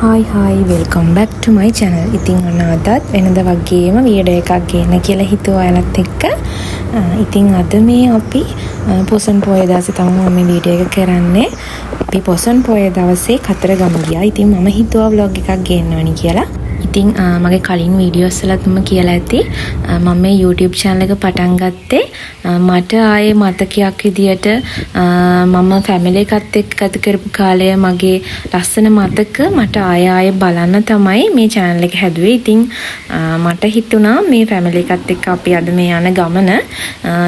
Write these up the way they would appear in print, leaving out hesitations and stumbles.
Hi welcome back to my channel. ඉතින් අන්න අදත් වෙනද වගේම වීඩියෝ එකක් ගේන්න කියලා හිතුවා ඔයාලත් එක්ක. ඉතින් අද මේ අපි පොසොන් පොය දවසේ තමයි මේ වීඩියෝ එක කරන්නේ. අපි පොසොන් පොය දවසේ කතරගම ගියා. ඉතින් මම හිතුවා vlog එකක් ගේන්න ඕනි කියලා. ඉතින් මගේ කලින් වීඩියෝස් වලත් මම කියලා ඇති මම මේ YouTube channel එක පටන් ගත්තේ මට ආයේ මතකයක් විදියට මම ෆැමිලි එකත් එක්ක ගත කරපු කාලය මගේ ලස්සන මතක මට ආයේ බලන්න තමයි මේ channel එක හැදුවේ. ඉතින් මට හිතුණා මේ ෆැමිලි එකත් එක්ක අපි අද මේ යන ගමන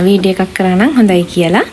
වීඩියෝ එකක් කරා නම් හොඳයි කියලා.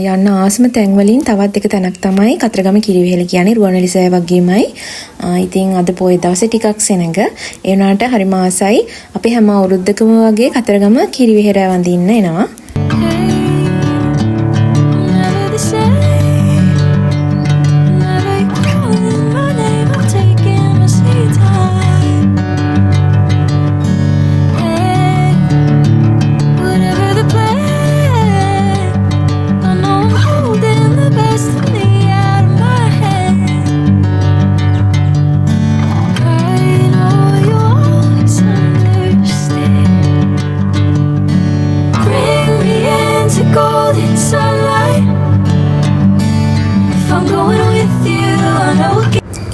යන්න ආසම තැන් වලින් තවත් එක තැනක් තමයි කතරගම කිරිවෙහෙල කියන්නේ රුවන්වැලි සෑය වගේමයි. ඉතින් අද පොය දවසේ ටිකක් සෙනඟ. ඒ වුණාට හරිම ආසයි. අපි හැම අවුරුද්දකම වගේ කතරගම කිරිවෙහෙර වඳින්න එනවා.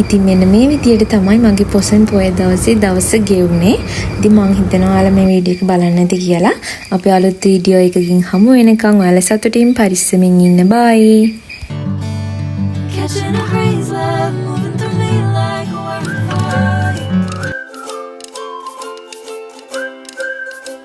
ඉතින් මෙන්න මේ විදියට තමයි මගේ පොසොන් පොය දවසේ දවස ගෙවුනේ. ඉතින් මං හිතනවා ඔයාලා මේ වීඩියෝ එක බලන්න නැති කියලා. අපි අලුත් වීඩියෝ එකකින් හමු වෙනකන් ඔයාලා සතුටින් පරිස්සමින් ඉන්න. බයි.